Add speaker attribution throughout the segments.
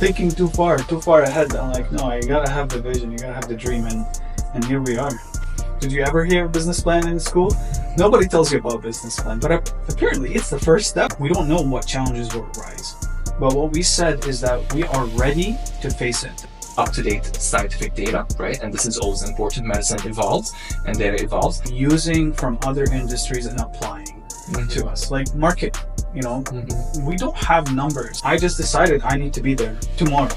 Speaker 1: thinking too far ahead. I'm like, no, you gotta have the vision, you gotta have the dream, and here we are. Did you ever hear business plan in school? Nobody tells you about business plan, but apparently it's the first step. We don't know what challenges will arise, but what we said is that we are ready to face it.
Speaker 2: Up-to-date scientific data, right? And this is always important. Medicine evolves and data evolves.
Speaker 1: Using from other industries and applying to us, like market. We don't have numbers. I just decided I need to be there tomorrow.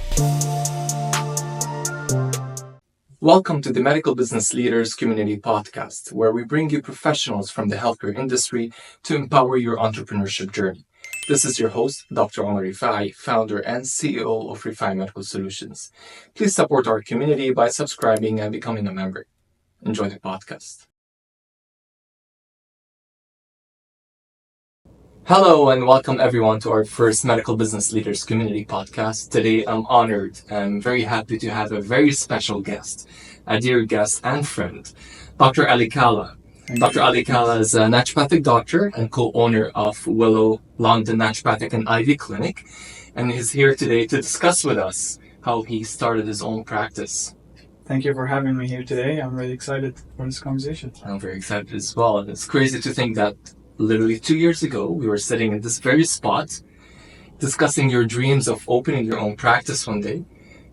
Speaker 2: Welcome to the Medical Business Leaders Community Podcast, where we bring you professionals from the healthcare industry to empower your entrepreneurship journey. This is your host, Dr. Omar Rifai, founder and CEO of Rifai Medical Solutions. Please support our community by subscribing and becoming a member. Enjoy the podcast. Hello and welcome everyone to our first Medical Business Leaders Community Podcast. Today I'm honored and very happy to have a very special guest, a dear guest and friend, Dr. Ali Kala. Dr. Ali Kala is a naturopathic doctor and co-owner of Willow London Naturopathic and IV Clinic, and he's here today to discuss with us how he started his own practice.
Speaker 1: Thank you for having me here today. I'm really excited for this conversation.
Speaker 2: I'm very excited as well. And it's crazy to think that literally 2 years ago, we were sitting in this very spot discussing your dreams of opening your own practice one day.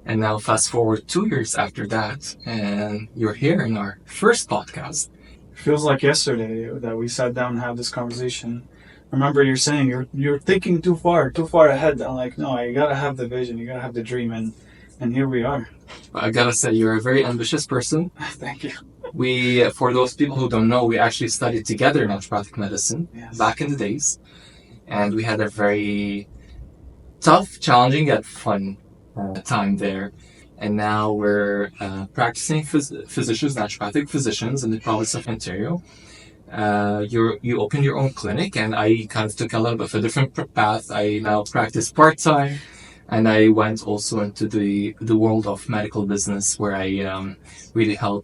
Speaker 2: And now fast forward 2 years after that, and you're here in our first podcast.
Speaker 1: It feels like yesterday that we sat down and had this conversation. Remember you're saying you're thinking too far ahead. I'm like, no, you gotta have the vision, you gotta have the dream, and here we are.
Speaker 2: I gotta say, you're a very ambitious person.
Speaker 1: Thank you.
Speaker 2: We, for those people who don't know, we actually studied together naturopathic medicine back in the days. And we had a very tough, challenging, yet fun time there. And now we're practicing physicians, naturopathic physicians in the province of Ontario. You opened your own clinic, and I kind of took a little bit of a different path. I now practice part-time. And I went also into the world of medical business, where I really help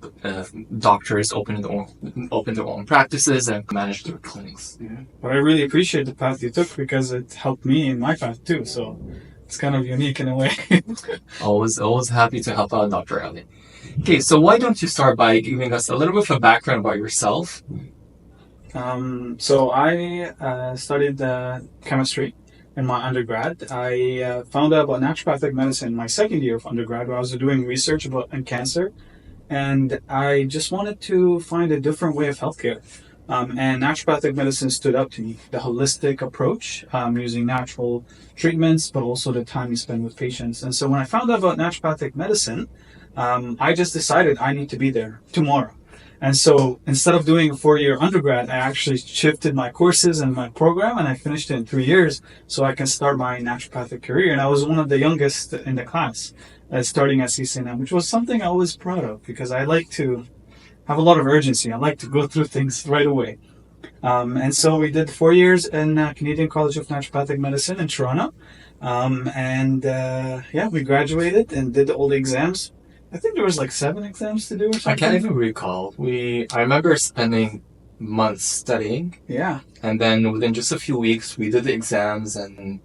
Speaker 2: doctors open their own practices and manage their clinics.
Speaker 1: Yeah. But I really appreciate the path you took, because it helped me in my path too. So it's kind of unique in a way.
Speaker 2: Always happy to help out Dr. Ali. Okay, so why don't you start by giving us a little bit of a background about yourself?
Speaker 1: So I studied chemistry in my undergrad. I found out about naturopathic medicine in my second year of undergrad, where I was doing research on cancer, and I just wanted to find a different way of healthcare. And naturopathic medicine stood out to me. The holistic approach, using natural treatments, but also the time you spend with patients. And so when I found out about naturopathic medicine, I just decided I need to be there tomorrow. And so instead of doing a 4-year undergrad, I actually shifted my courses and my program, and I finished it in 3 years so I can start my naturopathic career. And I was one of the youngest in the class starting at CCNM, which was something I was proud of, because I like to have a lot of urgency. I like to go through things right away. And so we did 4 years in Canadian College of Naturopathic Medicine in Toronto. We graduated and did all the exams. I think there was like 7 exams to do or something.
Speaker 2: I can't even recall. I remember spending months studying.
Speaker 1: Yeah.
Speaker 2: And then within just a few weeks, we did the exams, and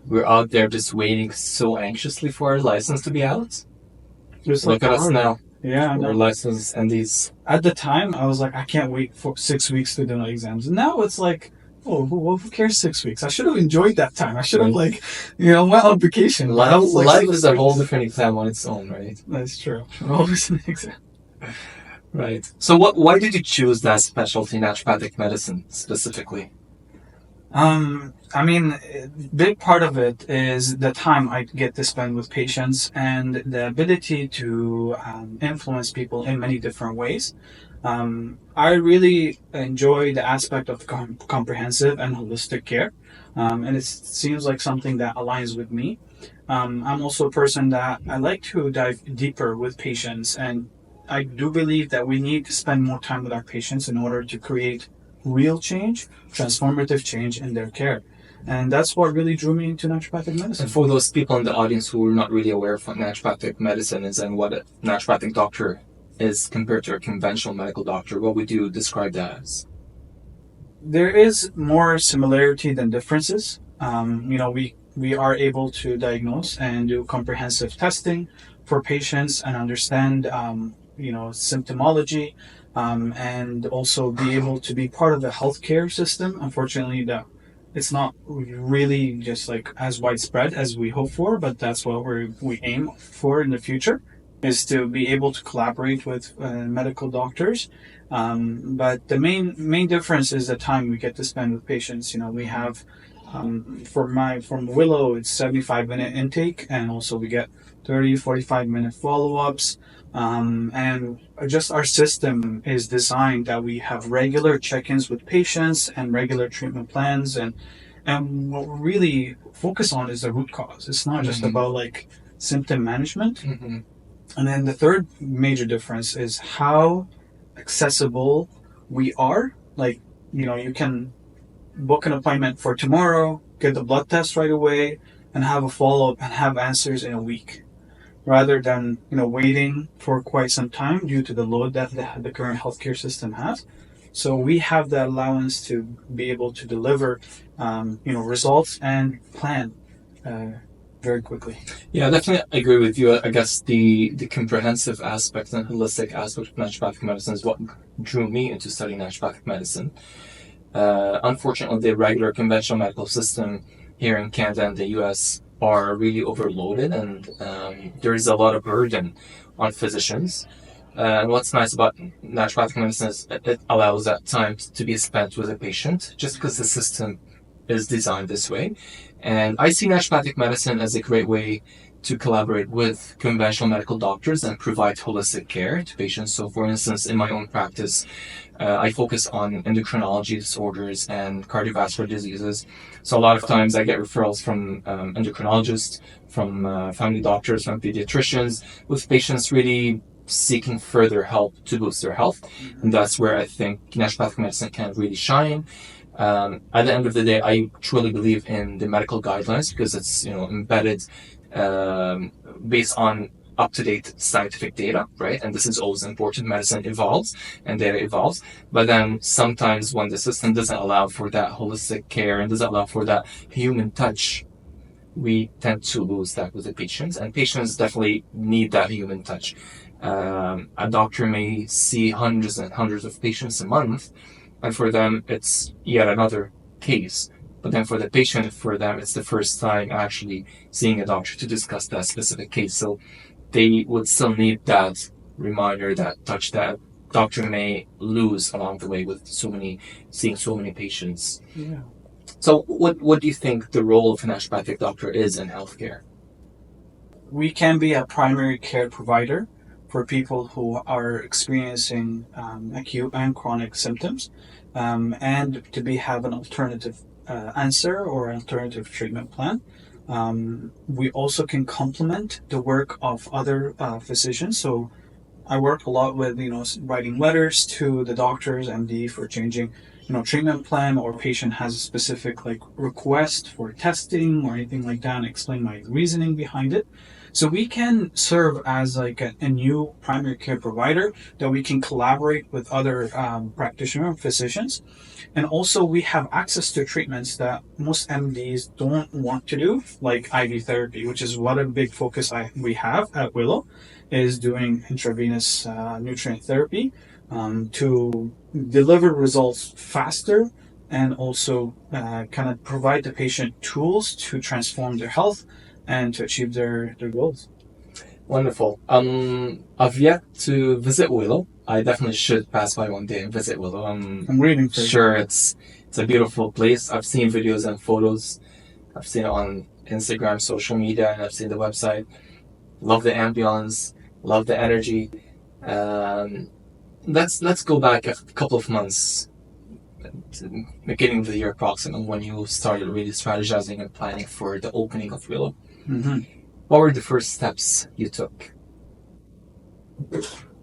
Speaker 2: we're out there just waiting so anxiously for our license to be out. Look at us now.
Speaker 1: Yeah.
Speaker 2: We're licensed and these.
Speaker 1: At the time, I was like, I can't wait for 6 weeks to do my exams. And now it's like, oh, who cares 6 weeks? I should have enjoyed that time. I should have went on vacation.
Speaker 2: Life is a whole different exam on its own, right?
Speaker 1: That's true. Always an exam.
Speaker 2: Right. So why did you choose that specialty, naturopathic medicine, specifically?
Speaker 1: Big part of it is the time I get to spend with patients and the ability to influence people in many different ways. I really enjoy the aspect of comprehensive and holistic care, and it seems like something that aligns with me. I'm also a person that I like to dive deeper with patients, and I do believe that we need to spend more time with our patients in order to create real change, transformative change in their care. And that's what really drew me into naturopathic medicine.
Speaker 2: And for those people in the audience who are not really aware of what naturopathic medicine is and what a naturopathic doctor is compared to a conventional medical doctor, what would you describe that as?
Speaker 1: There is more similarity than differences. We we are able to diagnose and do comprehensive testing for patients and understand, symptomology, and also be able to be part of the healthcare system. Unfortunately, it's not really just like as widespread as we hope for, but that's what we aim for in the future, is to be able to collaborate with medical doctors. But the main difference is the time we get to spend with patients. We have from Willow, it's 75-minute intake, and also we get 30-45-minute follow-ups. And just our system is designed that we have regular check-ins with patients and regular treatment plans, and what we really focus on is the root cause. It's not just about like symptom management. And then the third major difference is how accessible we are. Like, you can book an appointment for tomorrow, get the blood test right away, and have a follow-up and have answers in a week, rather than waiting for quite some time due to the load that the current healthcare system has. So we have the allowance to be able to deliver results and plan very quickly.
Speaker 2: Yeah, definitely agree with you. I guess the comprehensive aspect and holistic aspect of naturopathic medicine is what drew me into studying naturopathic medicine. Unfortunately, the regular conventional medical system here in Canada and the US are really overloaded, and there is a lot of burden on physicians. And what's nice about naturopathic medicine is it allows that time to be spent with a patient, just because the system is designed this way. And I see naturopathic medicine as a great way to collaborate with conventional medical doctors and provide holistic care to patients. So, for instance, in my own practice, I focus on endocrinology disorders and cardiovascular diseases. So a lot of times I get referrals from endocrinologists, from family doctors, from pediatricians, with patients really seeking further help to boost their health. And that's where I think naturopathic medicine can really shine. At the end of the day, I truly believe in the medical guidelines because it's embedded based on up-to-date scientific data, right? And this is always important. Medicine evolves and data evolves. But then sometimes when the system doesn't allow for that holistic care and doesn't allow for that human touch, we tend to lose that with the patients. And patients definitely need that human touch. A doctor may see hundreds and hundreds of patients a month, and for them, it's yet another case. But then for the patient, for them, it's the first time actually seeing a doctor to discuss that specific case. So they would still need that reminder, that touch that doctor may lose along the way with seeing so many patients.
Speaker 1: Yeah.
Speaker 2: So what do you think the role of a naturopathic doctor is in healthcare?
Speaker 1: We can be a primary care provider for people who are experiencing acute and chronic symptoms, and to have an alternative answer or an alternative treatment plan. We also can complement the work of other physicians. So I work a lot with writing letters to the doctors, MD, for changing treatment plan, or patient has a specific request for testing or anything like that, and explain my reasoning behind it. So we can serve as a new primary care provider that we can collaborate with other practitioner physicians. And also we have access to treatments that most MDs don't want to do, like IV therapy, which is what a big focus we have at Willow, is doing intravenous nutrient therapy to deliver results faster, and also kind of provide the patient tools to transform their health and to achieve their goals.
Speaker 2: Wonderful. I've yet to visit Willow. I definitely should pass by one day and visit Willow.
Speaker 1: I'm reading for
Speaker 2: sure it's a beautiful place. I've seen videos and photos. I've seen it on Instagram, social media, and I've seen the website. Love the ambience. Love the energy. Let's go back a couple of months, beginning of the year approximately, when you started really strategizing and planning for the opening of Willow.
Speaker 1: Mm-hmm.
Speaker 2: What were the first steps you took?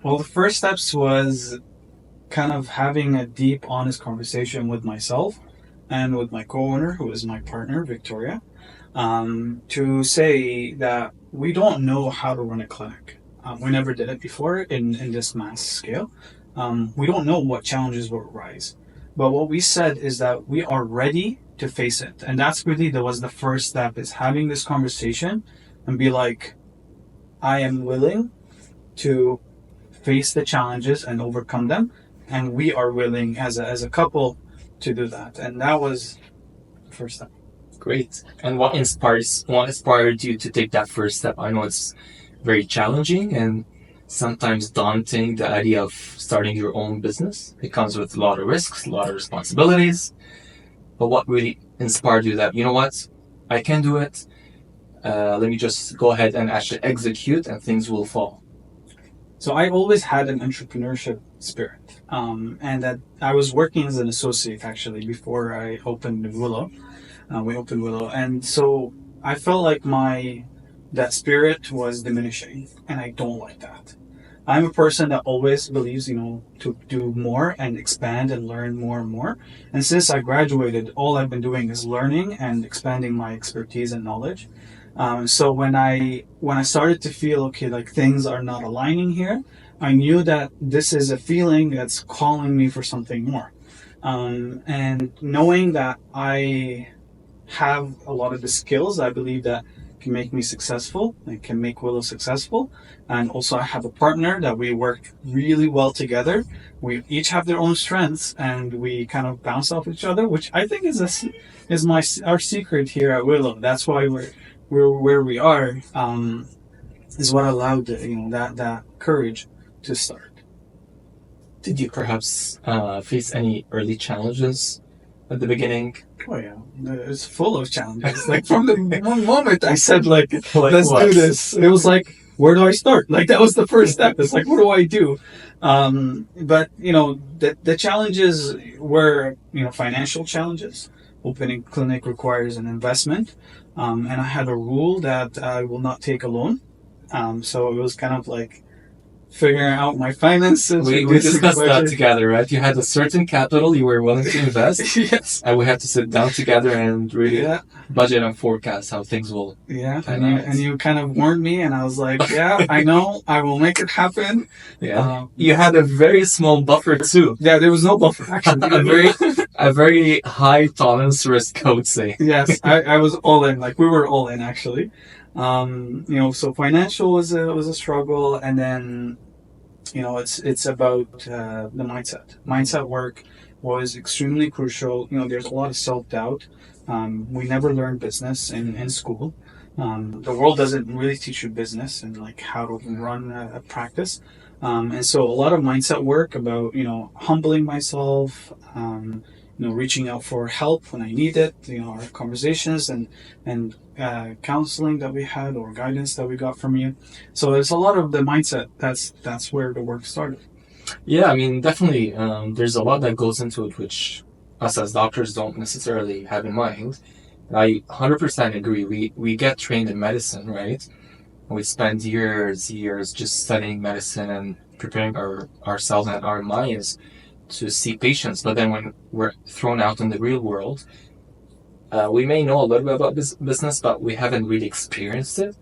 Speaker 1: Well, the first steps was kind of having a deep, honest conversation with myself and with my co-owner, who is my partner, Victoria, to say that we don't know how to run a clinic. We never did it before in this mass scale. We don't know what challenges will arise. But what we said is that we are ready to face it. And that's really that was the first step, is having this conversation and be like, I am willing to face the challenges and overcome them, and we are willing as a couple to do that. And that was the first step.
Speaker 2: Great. And what inspired you to take that first step? I know it's very challenging and sometimes daunting, the idea of starting your own business. It comes with a lot of risks, a lot of responsibilities. But what really inspired you that, you know what, I can do it. Let me just go ahead and actually execute and things will fall.
Speaker 1: So I always had an entrepreneurship spirit. And that I was working as an associate actually before I opened Willow. We opened Willow. And so I felt like that spirit was diminishing, and I don't like that. I'm a person that always believes, to do more and expand and learn more and more. And since I graduated, all I've been doing is learning and expanding my expertise and knowledge. So when I started to feel, okay, like things are not aligning here, I knew that this is a feeling that's calling me for something more. And knowing that I have a lot of the skills, I believe that can make me successful and can make Willow successful. And also I have a partner that we work really well together. We each have their own strengths and we kind of bounce off each other, which I think is our secret here at Willow. That's why we're where we are, is what allowed that courage to start.
Speaker 2: Did you perhaps face any early challenges at the beginning?
Speaker 1: Oh yeah, it's full of challenges. Like from the one moment I said like let's
Speaker 2: what?
Speaker 1: do this, it was like, where do I start? Like that was the first step. It's like, what do I do? But the challenges were financial challenges. Opening clinic requires an investment, and I had a rule that I will not take a loan. So it was kind of like figuring out my finances.
Speaker 2: We discussed that together, right? You had a certain capital you were willing to invest.
Speaker 1: Yes.
Speaker 2: And we had to sit down together and really budget and forecast how things will
Speaker 1: and you kind of warned me, and I was like, yeah, I know, I will make it happen.
Speaker 2: Yeah. You had a very small buffer too.
Speaker 1: Yeah, there was no buffer actually.
Speaker 2: a very high tolerance risk, I would say.
Speaker 1: Yes, I was all in. Like we were all in actually. So financial was a struggle, and then it's about the mindset work was extremely crucial. There's a lot of self-doubt. We never learned business in school. The world doesn't really teach you business and like how to run a practice. And so a lot of mindset work about humbling myself, reaching out for help when I need it, our conversations and counseling that we had or guidance that we got from you. So it's a lot of the mindset. That's where the work started.
Speaker 2: Yeah, I mean, definitely. There's a lot that goes into it, which us as doctors don't necessarily have in mind. I 100% agree. We get trained in medicine, right? We spend years just studying medicine and preparing ourselves and our minds to see patients. But then when we're thrown out in the real world, we may know a little bit about this business, but we haven't really experienced it.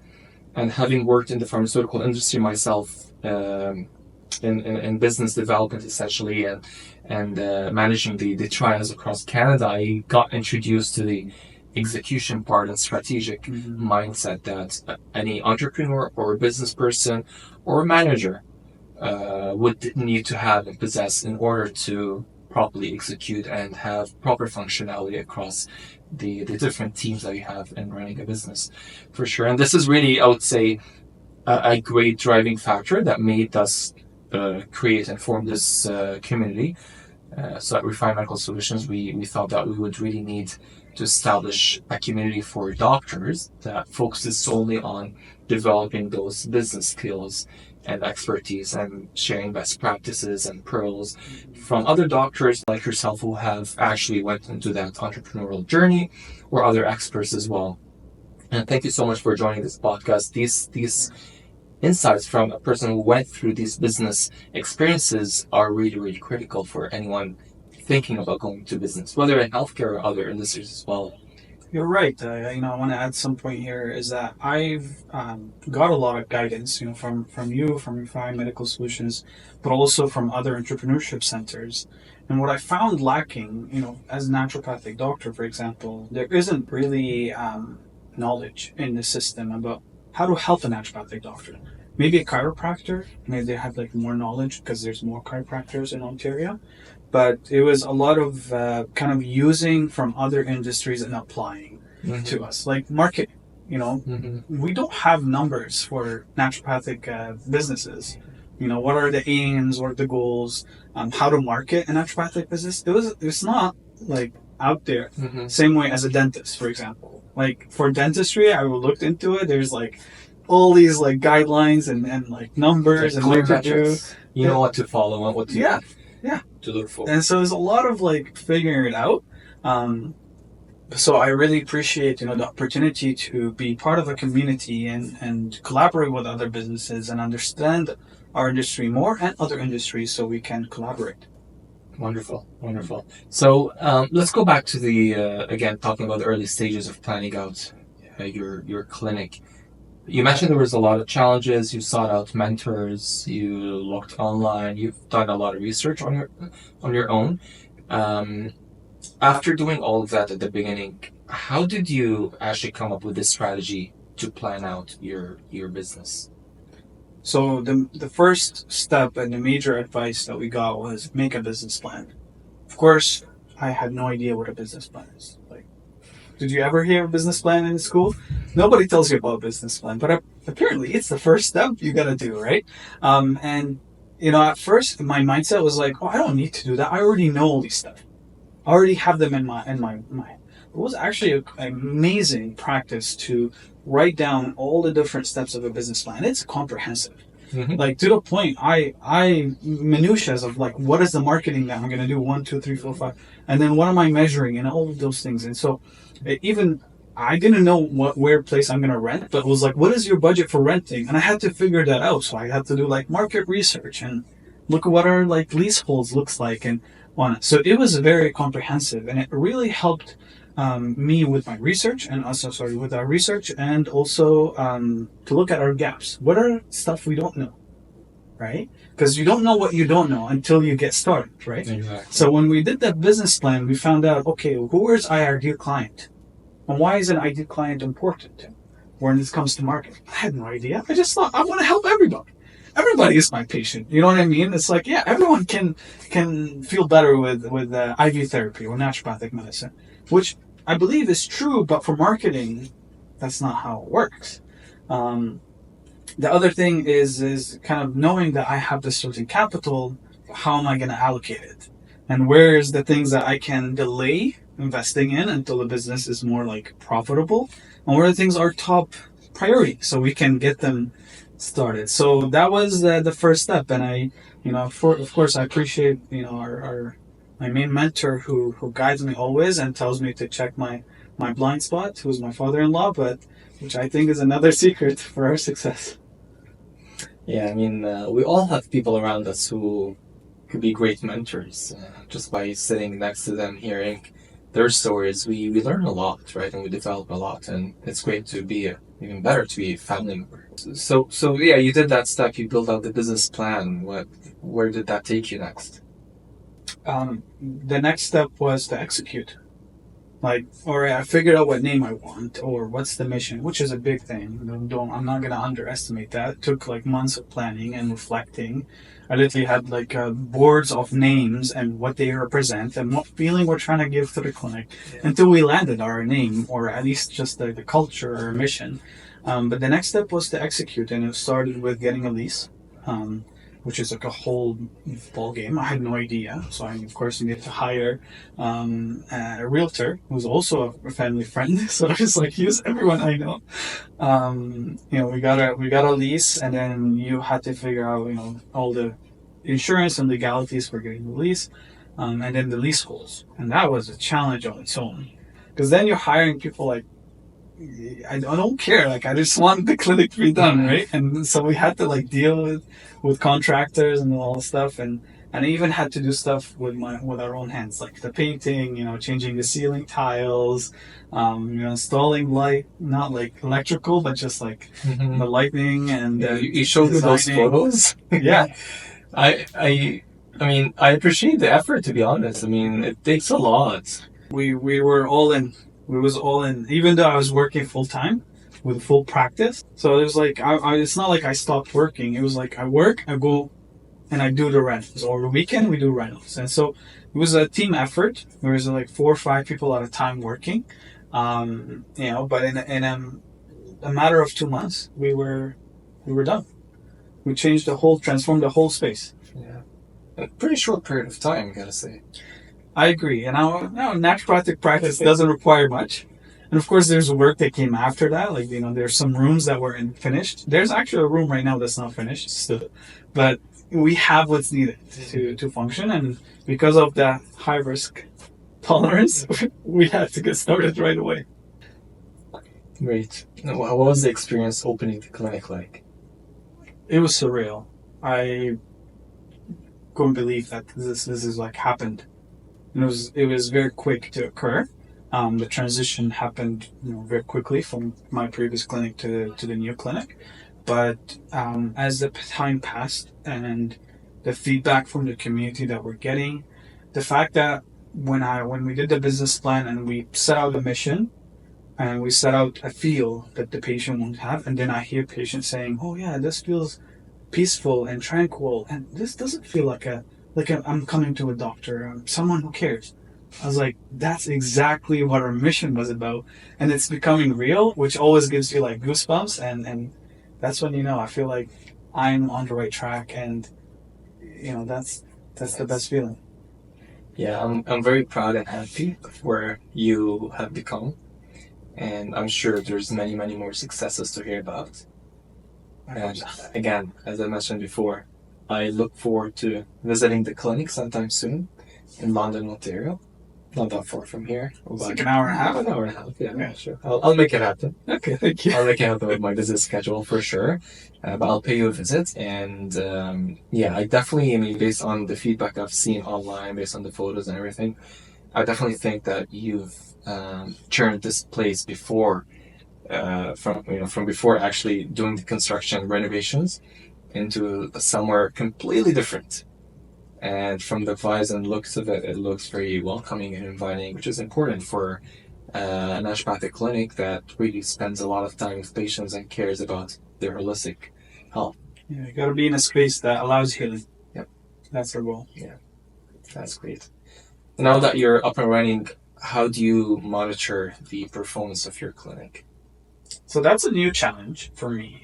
Speaker 2: And having worked in the pharmaceutical industry myself, in business development essentially, and managing the trials across Canada, I got introduced to the execution part and strategic mindset that any entrepreneur or business person or manager would need to have and possess in order to properly execute and have proper functionality across the different teams that you have in running a business, for sure. And this is really, I would say, a great driving factor that made us create and form this community. So at Refined Medical Solutions, we thought that we would really need to establish a community for doctors that focuses solely on developing those business skills and expertise and sharing best practices and pearls from other doctors like yourself who have actually went into that entrepreneurial journey, or other experts as well. And thank you so much for joining this podcast. These insights from a person who went through these business experiences are really, really critical for anyone thinking about going to business, whether in healthcare or other industries as well.
Speaker 1: You're right. I want to add some point here is that I've got a lot of guidance, from you, from Refi Medical Solutions, but also from other entrepreneurship centers. And what I found lacking, as a naturopathic doctor, for example, there isn't really knowledge in the system about how to help a naturopathic doctor. Maybe a chiropractor, maybe they have like more knowledge because there's more chiropractors in Ontario, but it was a lot of kind of using from other industries and applying to us, like marketing. We don't have numbers for naturopathic businesses. What are the aims, what are the goals, how to market a naturopathic business. It's not like out there. Same way as a dentist, for example. Like for dentistry, I looked into it. There's like all these like guidelines and like numbers and
Speaker 2: clear
Speaker 1: what to do.
Speaker 2: metrics. You know what to follow and what to
Speaker 1: Yeah.
Speaker 2: to look for.
Speaker 1: And so there's a lot of like figuring it out. So I really appreciate the opportunity to be part of a community and collaborate with other businesses and understand our industry more and other industries so we can collaborate.
Speaker 2: Wonderful, wonderful. So let's go back to the again talking about the early stages of planning out your clinic. You mentioned there was a lot of challenges. You sought out mentors. You looked online. You've done a lot of research on your own. After doing all of that at the beginning, how did you actually come up with this strategy to plan out your business?
Speaker 1: So the first step and the major advice that we got was make a business plan. Of course, I had no idea what a business plan is. Like, did you ever hear a business plan in school? Nobody tells you about a business plan, but apparently it's the first step you gotta do, right? And at first my mindset was like, oh, I don't need to do that. I already know all these stuff. I already have them in my mind. It was actually an amazing practice to write down all the different steps of a business plan. It's comprehensive. Like to the point, I minutiae of like what is the marketing that I'm gonna do 1, 2, 3, 4, 5, and then what am I measuring and all of those things. And so even I didn't know where place I'm gonna rent, but it was like, what is your budget for renting? And I had to figure that out. So I had to do like market research and look at what our like leaseholds looks like and on. So it was very comprehensive, and it really helped me with my research, and also with our research, and also to look at our gaps. What are stuff we don't know, right? Because you don't know what you don't know until you get started, right?
Speaker 2: Exactly.
Speaker 1: So when we did that business plan, we found out, okay, who is our ideal client, and why is an ideal client important when this comes to marketing? I had no idea. I just thought I want to help everybody. Everybody is my patient. You know what I mean? It's like, yeah, everyone can feel better with IV therapy or naturopathic medicine, which I believe is true, but for marketing, that's not how it works. The other thing is kind of knowing that I have this certain capital. How am I going to allocate it? And where is the things that I can delay investing in until the business is more like profitable? And where the things are top priority so we can get them started. So that was the first step. And I, of course, I appreciate, our my main mentor who guides me always and tells me to check my blind spot, who's my father-in-law, but which I think is another secret for our success.
Speaker 2: Yeah, I mean, we all have people around us who could be great mentors. Just by sitting next to them, hearing their stories, we learn a lot, right? And we develop a lot. And it's great to be even better to be a family member. So yeah, you did that step. You built out the business plan. Where did that take you next?
Speaker 1: The next step was to execute. Like, all right, I figured out what name I want or what's the mission, which is a big thing. I'm not going to underestimate that. It took like months of planning and reflecting. I literally had like boards of names and what they represent and what feeling we're trying to give to the clinic until we landed our name, or at least just the culture or mission. But the next step was to execute, and it started with getting a lease. Which is like a whole ball game. I had no idea, so I of course needed to hire a realtor who's also a family friend. So I just like use everyone I know. We got a lease, and then you had to figure out all the insurance and legalities for getting the lease, and then the leaseholds, and that was a challenge on its own, because then you're hiring people like. I don't care. Like, I just want the clinic to be done, right? And so we had to like deal with contractors and all the stuff, and And I even had to do stuff with our own hands, like the painting, changing the ceiling tiles, installing light, not like electrical, but just like the lighting and
Speaker 2: you showed me those photos.
Speaker 1: Yeah.
Speaker 2: I mean, I appreciate the effort, to be honest. I mean, it takes a lot.
Speaker 1: We were all in. We was all in, even though I was working full time with full practice. So it was like it's not like I stopped working. It was like I work, I go, and I do the rentals. Or the weekend we do rentals, and so it was a team effort. There was like 4 or 5 people at a time working. But in a matter of 2 months, we were done. We transformed the whole space.
Speaker 2: Yeah, a pretty short period of time, I gotta say.
Speaker 1: I agree. And now naturopathic practice doesn't require much. And of course, there's work that came after that. Like, there's some rooms that were finished. There's actually a room right now that's not finished still. But we have what's needed to function. And because of that high risk tolerance, we had to get started right away.
Speaker 2: Great. What was the experience opening the clinic like?
Speaker 1: It was surreal. I couldn't believe that this is like happened. And it was very quick to occur. The transition happened very quickly from my previous clinic to the new clinic. But as the time passed and the feedback from the community that we're getting, the fact that when we did the business plan and we set out the mission and we set out a feel that the patient won't have, and then I hear patients saying, "Oh yeah, this feels peaceful and tranquil, and this doesn't feel like I'm coming to a doctor, someone who cares." I was like, that's exactly what our mission was about, and it's becoming real, which always gives you like goosebumps, and that's when I feel like I'm on the right track, and that's the best feeling.
Speaker 2: Yeah, I'm very proud and happy of where you have become, and I'm sure there's many, many more successes to hear about. And again, as I mentioned before, I look forward to visiting the clinic sometime soon in London, Ontario. Not that far from here.
Speaker 1: It's like an hour and a half.
Speaker 2: An hour and a half, yeah, sure. I'll make it happen.
Speaker 1: Okay, thank you.
Speaker 2: I'll make it happen with my visit schedule for sure. But I'll pay you a visit. And I definitely, I mean, based on the feedback I've seen online, based on the photos and everything, I definitely think that you've turned this place before, from before actually doing the construction renovations into somewhere completely different. And from the vibes and looks of it, it looks very welcoming and inviting, which is important for a naturopathic clinic that really spends a lot of time with patients and cares about their holistic health.
Speaker 1: Yeah, you gotta be in a space that allows healing.
Speaker 2: Yep.
Speaker 1: That's our goal.
Speaker 2: Yeah, that's great. Now that you're up and running, how do you monitor the performance of your clinic?
Speaker 1: So that's a new challenge for me,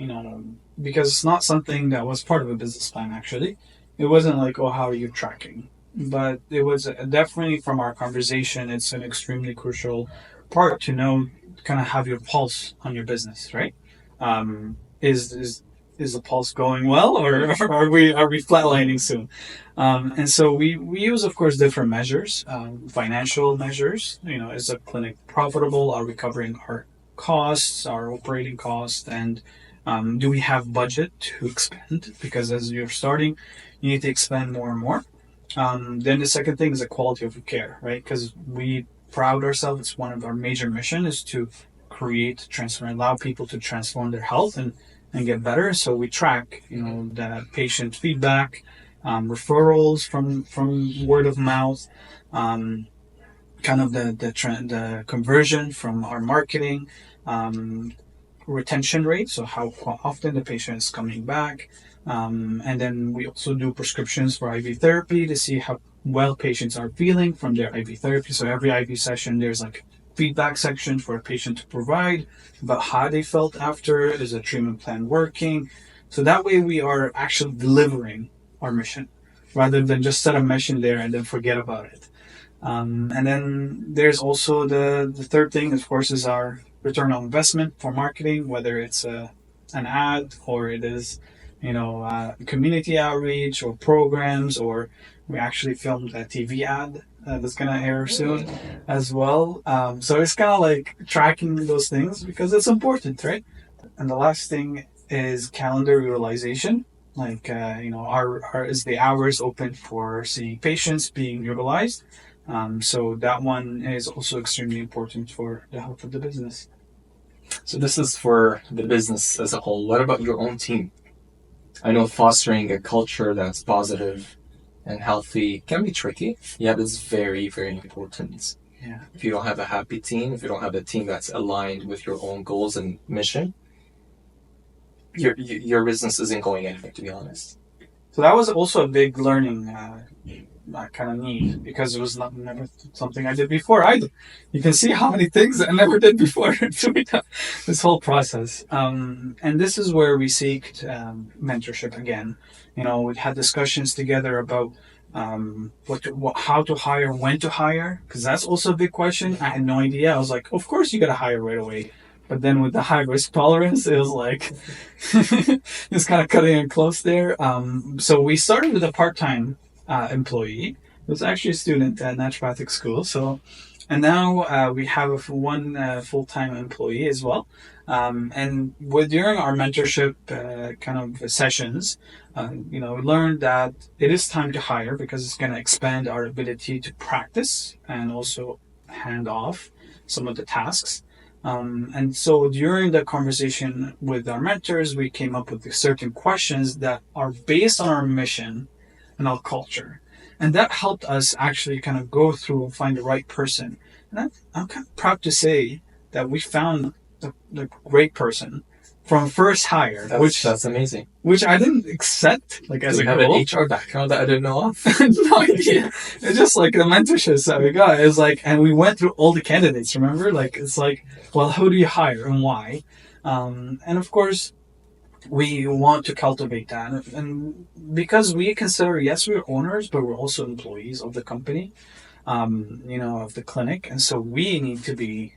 Speaker 1: because it's not something that was part of a business plan, actually. It wasn't like, oh, how are you tracking? But it was definitely from our conversation, it's an extremely crucial part to know, kind of have your pulse on your business, right? Is the pulse going well, or are we flatlining soon? And so we use, of course, different measures, financial measures. Is the clinic profitable? Are we covering our costs, our operating costs, and do we have budget to expand? Because as you're starting, you need to expand more and more. Then the second thing is the quality of care, right? Because we proud ourselves, it's one of our major mission is to allow people to transform their health and get better. So we track, the patient feedback, referrals from word of mouth, kind of the conversion from our marketing, retention rate, so how often the patient is coming back, and then we also do prescriptions for IV therapy to see how well patients are feeling from their IV therapy. So every IV session, there's like feedback section for a patient to provide about how they felt after. Is a treatment plan working? So that way we are actually delivering our mission rather than just set a mission there and then forget about it. And then there's also the third thing, of course, is our return on investment for marketing, whether it's an ad or it is, community outreach or programs, or we actually filmed a TV ad that's going to air soon as well. So it's kind of like tracking those things because it's important, right? And the last thing is calendar utilization. Like, is the hours open for seeing patients being utilized? So that one is also extremely important for the health of the business.
Speaker 2: So this is for the business as a whole. What about your own team? I know fostering a culture that's positive and healthy can be tricky, yet it's very, very important.
Speaker 1: Yeah.
Speaker 2: If you don't have a happy team, if you don't have a team that's aligned with your own goals and mission, your business isn't going anywhere, to be honest.
Speaker 1: So that was also a big learning kind of need, because it was never something I did before either. You can see how many things I never did before doing this whole process. And this is where we seeked mentorship again. We had discussions together about how to hire, when to hire, because that's also a big question. I had no idea. I was like, of course you got to hire right away. But then with the high risk tolerance, it was like it's kind of cutting it close there. So we started with a part time employee. It was actually a student at Naturopathic school. So, and now we have one full time employee as well. And during our mentorship kind of sessions, we learned that it is time to hire, because it's going to expand our ability to practice and also hand off some of the tasks. And so during the conversation with our mentors, we came up with certain questions that are based on our mission and our culture. And that helped us actually kind of go through and find the right person. And I'm kind of proud to say that we found the great person from first hire,
Speaker 2: That's amazing.
Speaker 1: Which I didn't accept, like, as
Speaker 2: Do
Speaker 1: a
Speaker 2: you have
Speaker 1: goal.
Speaker 2: an HR background that I didn't know of?
Speaker 1: No idea. It's just like the mentorships that we got. It's like, and we went through all the candidates. Remember, like, it's like, well, who do you hire and why? And of course, we want to cultivate that, and because we consider, yes, we're owners, but we're also employees of the company, of the clinic, and so we need to be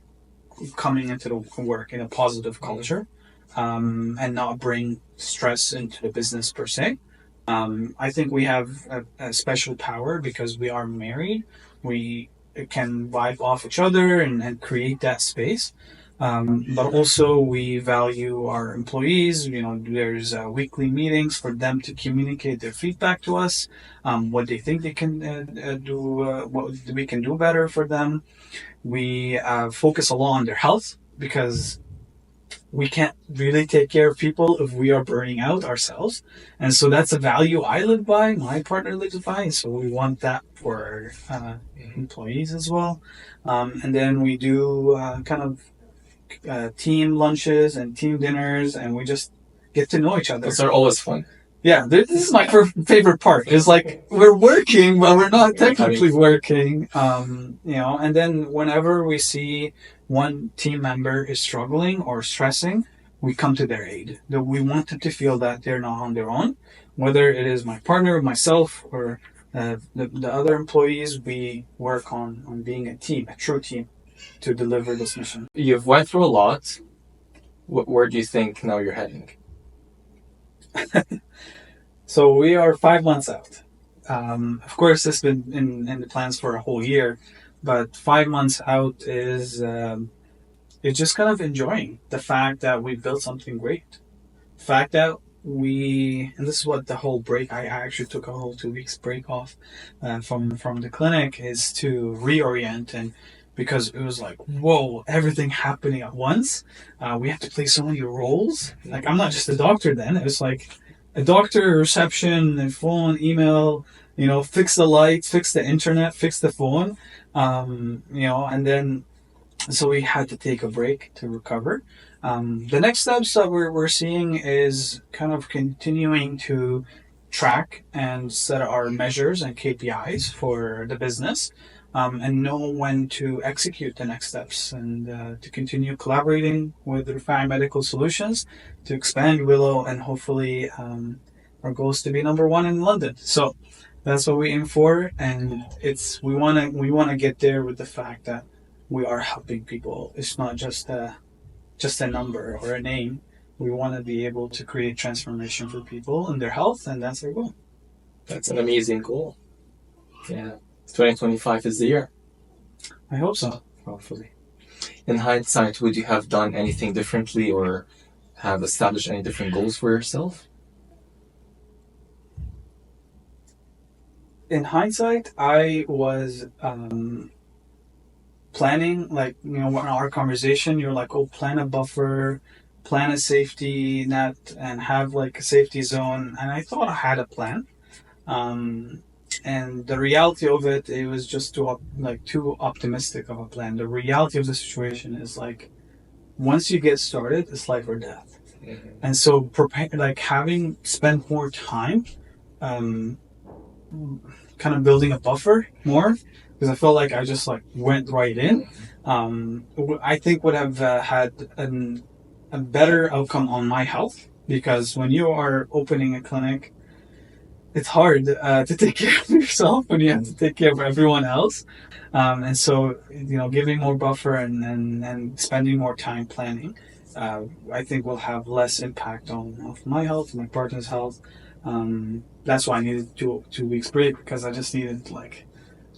Speaker 1: coming into the work in a positive culture, and not bring stress into the business per se. I think we have a special power because we are married. We can vibe off each other and create that space. But also we value our employees. There's weekly meetings for them to communicate their feedback to us, what they think they can do, what we can do better for them. We focus a lot on their health, because we can't really take care of people if we are burning out ourselves. And so that's a value I live by, my partner lives by. So we want that for our employees as well. And then we do kind of team lunches and team dinners, and we just get to know each other.
Speaker 2: Those are always fun.
Speaker 1: Yeah, this is my favorite part. It's like we're working, but we're not technically working. And then whenever we see one team member is struggling or stressing, we come to their aid. That we want them to feel that they're not on their own. Whether it is my partner, myself, or the other employees, we work on being a team, a true team, to deliver this mission.
Speaker 2: You've went through a lot. Where do you think now you're heading?
Speaker 1: So we are 5 months out. Of course, this has been in the plans for a whole year, but 5 months out is it's just kind of enjoying the fact that we built something great. The fact that and this is what the whole break, I actually took a whole 2 weeks break off from the clinic, is to reorient, and because it was like, whoa, everything happening at once. We have to play so many roles. Like, I'm not just a doctor then. It was like a doctor, reception, and phone, email, fix the lights, fix the internet, fix the phone, and then, so we had to take a break to recover. The next steps that we're seeing is kind of continuing to track and set our measures and KPIs for the business, and know when to execute the next steps, and to continue collaborating with Refine Medical Solutions to expand Willow, and hopefully our goal is to be number one in London. So that's what we aim for, and we want to get there with the fact that we are helping people. It's not just a number or a name. We want to be able to create transformation for people and their health, and that's our goal.
Speaker 2: That's an amazing goal. Yeah. 2025 is the year.
Speaker 1: I hope so.
Speaker 2: Hopefully. In hindsight, would you have done anything differently or have established any different goals for yourself?
Speaker 1: In hindsight, I was planning, like, in our conversation, you're like, oh, plan a buffer, plan a safety net, and have like a safety zone. And I thought I had a plan. Um, and the reality of it, it was just too optimistic of a plan. The reality of the situation is like, once you get started, it's life or death. Mm-hmm. And so, prepare, like having spent more time, um, kind of building a buffer more, because I felt like I just like went right in. I think would have had a better outcome on my health, because when you are opening a clinic, it's hard to take care of yourself when you have to take care of everyone else. And so, giving more buffer and spending more time planning, I think will have less impact on my health, my partner's health. That's why I needed 2 weeks break, because I just needed to like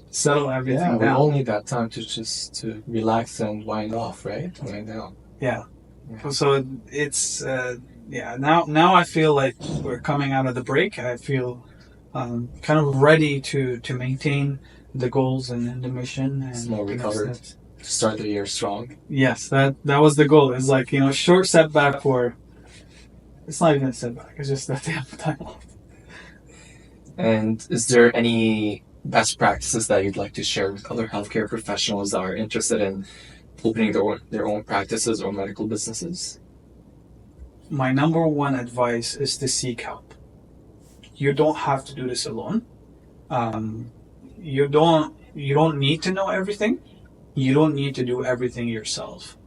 Speaker 1: settle everything down.
Speaker 2: Yeah, we all need that time to relax and wind off, right? Wind down.
Speaker 1: Yeah. So it's now I feel like we're coming out of the break. I feel kind of ready to maintain the goals and the mission, and
Speaker 2: more recovered to start the year strong.
Speaker 1: Yes, that was the goal. It's like, short setback for. It's not even a setback. It's just that they have time off.
Speaker 2: And is there any best practices that you'd like to share with other healthcare professionals that are interested in opening their own practices or medical businesses?
Speaker 1: My number one advice is to seek help. You don't have to do this alone. You don't need to know everything. You don't need to do everything yourself.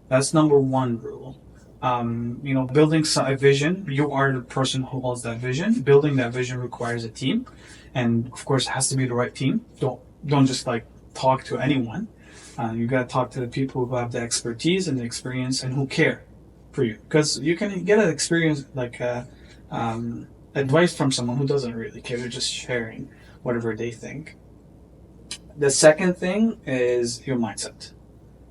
Speaker 1: That's number one rule. Building a vision, you are the person who holds that vision. Building that vision requires a team, and of course it has to be the right team. Don't just like talk to anyone. You got to talk to the people who have the expertise and the experience and who care for you, because you can get an experience like advice from someone who doesn't really care. They're just sharing whatever they think. The second thing is your mindset.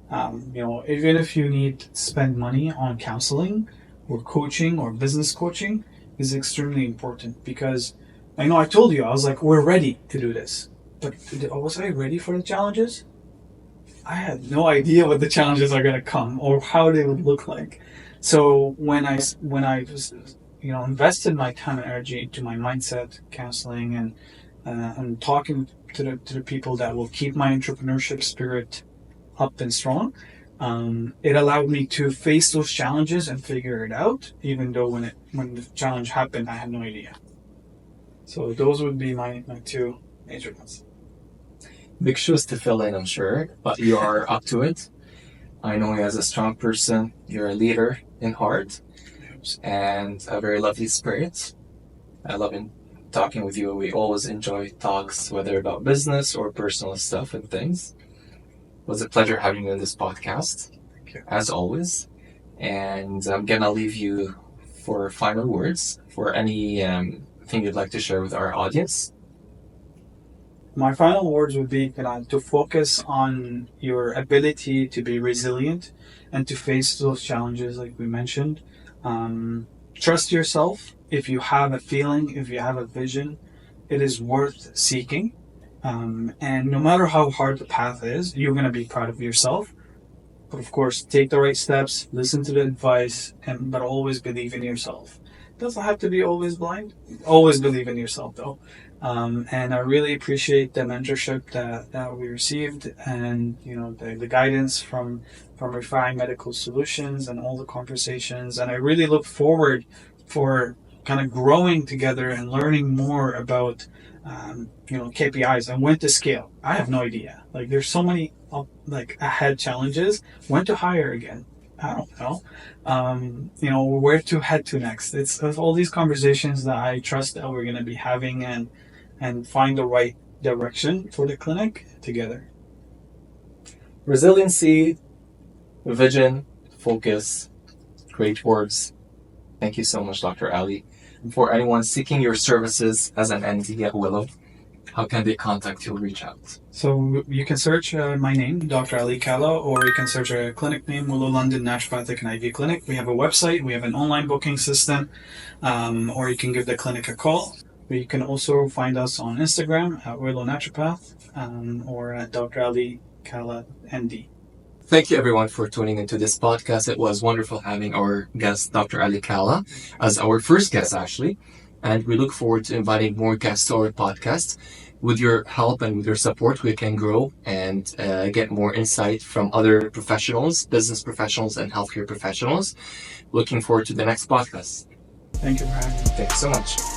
Speaker 1: Even if you need to spend money on counseling or coaching or business coaching, is extremely important, because I know I told you, I was like, we're ready to do this. But was I ready for the challenges? I had no idea what the challenges are going to come or how they would look like. So when I was, invested my time and energy into my mindset, counseling, and talking to the people that will keep my entrepreneurship spirit up and strong, it allowed me to face those challenges and figure it out, even though when the challenge happened, I had no idea. So those would be my two major ones.
Speaker 2: Big shoes to fill in, I'm sure, but you are up to it. I know you as a strong person. You're a leader in heart and a very lovely spirit. I love talking with you. We always enjoy talks, whether about business or personal stuff and things. It was a pleasure having you in this podcast, as always. And I'm going to leave you for final words, for any thing you'd like to share with our audience.
Speaker 1: My final words would be to focus on your ability to be resilient and to face those challenges like we mentioned. Trust yourself. If you have a feeling, if you have a vision, it is worth seeking. And no matter how hard the path is, you're going to be proud of yourself. But of course, take the right steps, listen to the advice, but always believe in yourself. It doesn't have to be always blind. Always believe in yourself, though. And I really appreciate the mentorship that we received, and the guidance from Refined Medical Solutions and all the conversations. And I really look forward for kind of growing together and learning more about KPIs and when to scale. I have no idea. Like, there's so many ahead challenges. When to hire again? I don't know. Where to head to next. It's all these conversations that I trust that we're going to be having and find the right direction for the clinic together.
Speaker 2: Resiliency, vision, focus, great words. Thank you so much, Dr. Ali. For anyone seeking your services as an ND at Willow, how can they contact you or reach out?
Speaker 1: So you can search my name, Dr. Ali Kala, or you can search a clinic name, Willow London Naturopathic and IV Clinic. We have a website, we have an online booking system, or you can give the clinic a call. But you can also find us on Instagram at Willow Naturopath or at Dr. Ali Kala ND.
Speaker 2: Thank you, everyone, for tuning into this podcast. It was wonderful having our guest, Dr. Ali Kala, as our first guest, actually. And we look forward to inviting more guests to our podcast. With your help and with your support, we can grow and get more insight from other professionals, business professionals, and healthcare professionals. Looking forward to the next podcast.
Speaker 1: Thank you for having me.
Speaker 2: Thanks so much.